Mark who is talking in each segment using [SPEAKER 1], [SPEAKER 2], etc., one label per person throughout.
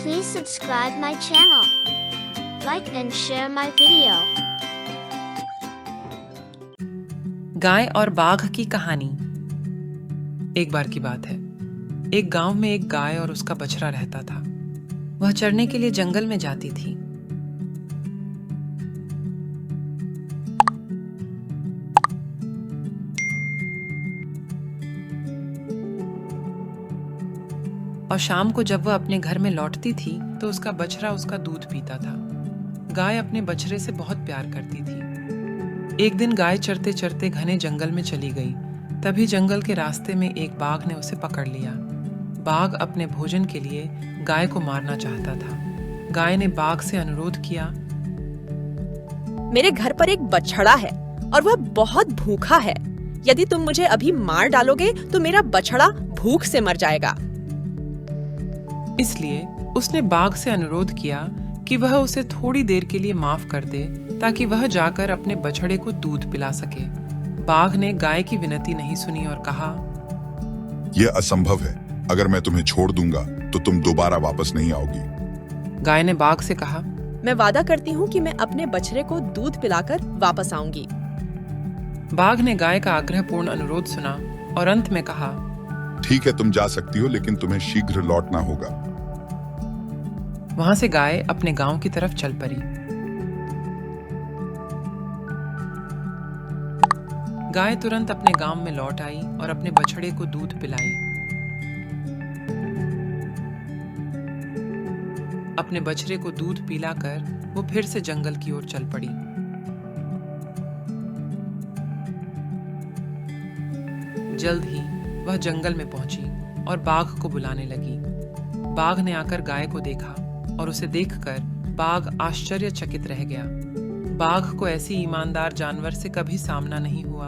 [SPEAKER 1] Please subscribe my channel. Like and share my video.
[SPEAKER 2] गाय और बाघ की कहानी। एक बार की बात है, एक गांव में एक गाय और उसका बछड़ा रहता था। वह चरने के लिए जंगल में जाती थी। और शाम को जब वह अपने घर में लौटती थी तो उसका बछड़ा उसका दूध पीता था। गाय अपने बछड़े से बहुत प्यार करती थी। एक दिन गाय चरते चरते घने जंगल में चली गई। तभी जंगल के रास्ते में एक बाघ ने उसे पकड़ लिया। बाघ अपने भोजन के लिए गाय को मारना चाहता था। गाय ने बाघ से अनुरोध किया,
[SPEAKER 3] मेरे घर पर एक बछड़ा है और वह बहुत भूखा है। यदि तुम मुझे अभी मार डालोगे तो मेरा बछड़ा भूख से मर जाएगा।
[SPEAKER 2] इसलिए उसने बाघ से अनुरोध किया कि वह उसे थोड़ी देर के लिए माफ कर दे ताकि वह जाकर अपने बछड़े को दूध पिला सके। बाघ ने गाय की विनती नहीं सुनी और कहा,
[SPEAKER 4] यह असंभव है। अगर मैं तुम्हें छोड़ दूंगा तो तुम दोबारा वापस नहीं आओगी।
[SPEAKER 2] गाय ने बाघ से कहा,
[SPEAKER 3] मैं वादा करती हूँ कि मैं अपने बछड़े को दूध पिलाकर वापस आऊंगी।
[SPEAKER 2] बाघ ने गाय का आग्रहपूर्ण अनुरोध सुना और अंत में कहा,
[SPEAKER 4] ठीक है, तुम जा सकती हो, लेकिन तुम्हें शीघ्र लौटना होगा।
[SPEAKER 2] वहां से गाय अपने गांव की तरफ चल पड़ी। गाय तुरंत अपने गांव में लौट आई और अपने बछड़े को दूध पिलाई। अपने बछड़े को दूध पिलाकर वो फिर से जंगल की ओर चल पड़ी। जल्द ही वह जंगल में पहुंची और बाघ को बुलाने लगी। बाघ ने आकर गाय को देखा और उसे देखकर बाघ आश्चर्यचकित रह गया। बाघ को ऐसी ईमानदार जानवर से कभी सामना नहीं हुआ।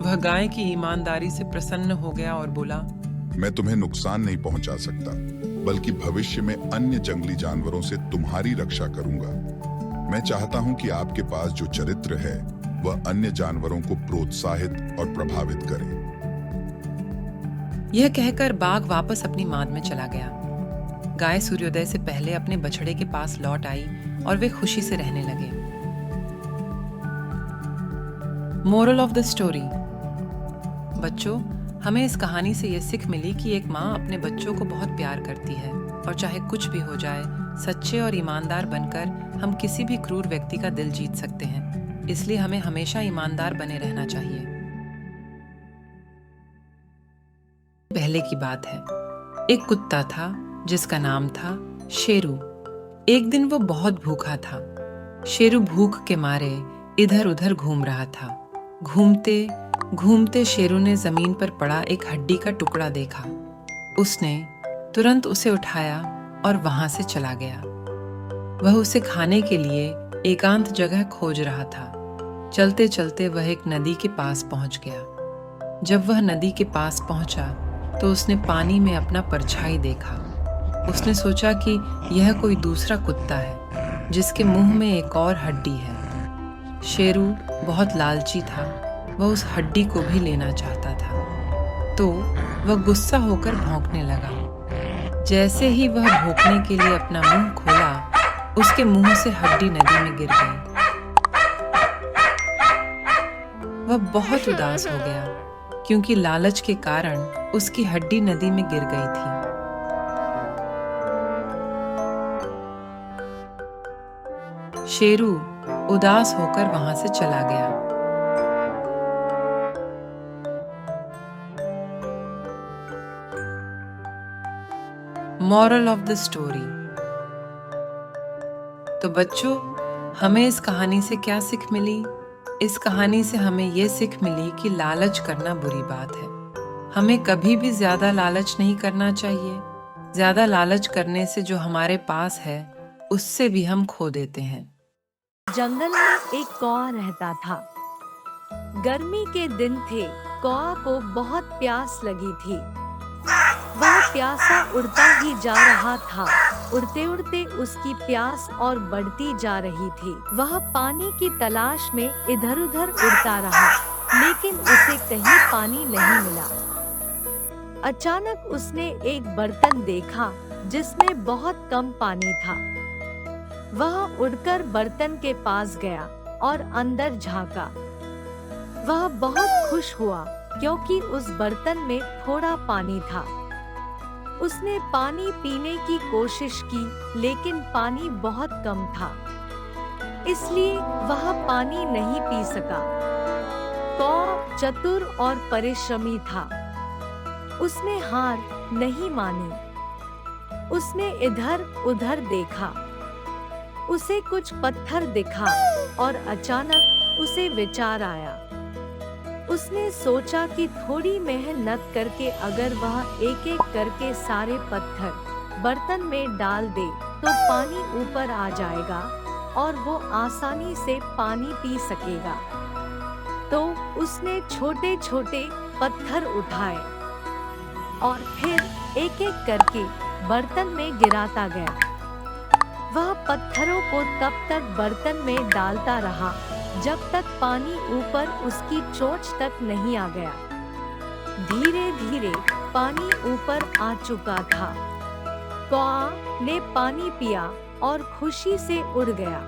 [SPEAKER 2] वह गाय की ईमानदारी से प्रसन्न हो गया और बोला,
[SPEAKER 4] मैं तुम्हें नुकसान नहीं पहुंचा सकता, बल्कि भविष्य में अन्य जंगली जानवरों से तुम्हारी रक्षा करूंगा। मैं चाहता हूं कि आपके पास जो चरित्र है वह अन्य जानवरों को प्रोत्साहित और प्रभावित करे।
[SPEAKER 2] यह कहकर बाघ वापस अपनी माद में चला गया। गाय सूर्योदय से पहले अपने बछड़े के पास लौट आई और वे खुशी से रहने लगे। Moral of the story. बच्चों, हमें इस कहानी से यह सीख मिली कि एक माँ अपने बच्चों को बहुत प्यार करती है और चाहे कुछ भी हो जाए, सच्चे और ईमानदार बनकर हम किसी भी क्रूर व्यक्ति का दिल जीत सकते हैं। इसलिए हमें हमेशा ईमानदार बने रहना चाहिए। पहले की बात है, एक कुत्ता था जिसका नाम था शेरू। एक दिन वो बहुत भूखा था। शेरू भूख के मारे इधर उधर घूम रहा था। घूमते घूमते शेरू ने जमीन पर पड़ा एक हड्डी का टुकड़ा देखा। उसने तुरंत उसे उठाया और वहां से चला गया। वह उसे खाने के लिए एकांत जगह खोज रहा था। चलते चलते वह एक नदी के पास पहुंच गया। जब वह नदी के पास पहुंचा तो उसने पानी में अपना परछाई देखा। उसने सोचा कि यह कोई दूसरा कुत्ता है जिसके मुंह में एक और हड्डी है। शेरू बहुत लालची था। वह उस हड्डी को भी लेना चाहता था। तो वह गुस्सा होकर भौंकने लगा। जैसे ही वह भौंकने के लिए अपना मुंह खोला, उसके मुंह से हड्डी नदी में गिर गई। वह बहुत उदास हो गया क्योंकि लालच के कारण उसकी हड्डी नदी में गिर गई थी। शेरू उदास होकर वहां से चला गया। Moral of the story. तो बच्चों, हमें इस कहानी से क्या सीख मिली? इस कहानी से हमें ये सीख मिली कि लालच करना बुरी बात है। हमें कभी भी ज्यादा लालच नहीं करना चाहिए। ज्यादा लालच करने से जो हमारे पास है उससे भी हम खो देते हैं।
[SPEAKER 5] जंगल में एक कौआ रहता था। गर्मी के दिन थे। कौआ को बहुत प्यास लगी थी। वह प्यासा उड़ता ही जा रहा था। उड़ते उड़ते उसकी प्यास और बढ़ती जा रही थी। वह पानी की तलाश में इधर उधर उड़ता रहा, लेकिन उसे कहीं पानी नहीं मिला। अचानक उसने एक बर्तन देखा जिसमें बहुत कम पानी था। वह उड़कर बर्तन के पास गया और अंदर झांका। वह बहुत खुश हुआ क्योंकि उस बर्तन में थोड़ा पानी था। उसने पानी पीने की कोशिश की लेकिन पानी बहुत कम था, इसलिए वह पानी नहीं पी सका। कौ चतुर और परिश्रमी था। उसने हार नहीं मानी। उसने इधर उधर देखा। उसे कुछ पत्थर दिखा और अचानक उसे विचार आया। उसने सोचा कि थोड़ी मेहनत करके अगर वह एक एक करके सारे पत्थर बर्तन में डाल दे तो पानी ऊपर आ जाएगा और वो आसानी से पानी पी सकेगा। तो उसने छोटे छोटे पत्थर उठाए और फिर एक एक करके बर्तन में गिराता गया। वह पत्थरों को तब तक बर्तन में डालता रहा जब तक पानी ऊपर उसकी चोंच तक नहीं आ गया। धीरे धीरे पानी ऊपर आ चुका था। कौआ ने पानी पिया और खुशी से उड़ गया।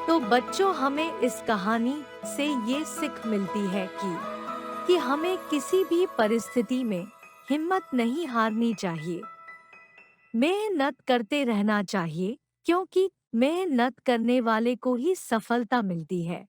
[SPEAKER 5] तो बच्चों, हमें इस कहानी से ये सीख मिलती है कि हमें किसी भी परिस्थिति में हिम्मत नहीं हारनी चाहिए। मेहनत करते रहना चाहिए क्योंकि मेहनत करने वाले को ही सफलता मिलती है।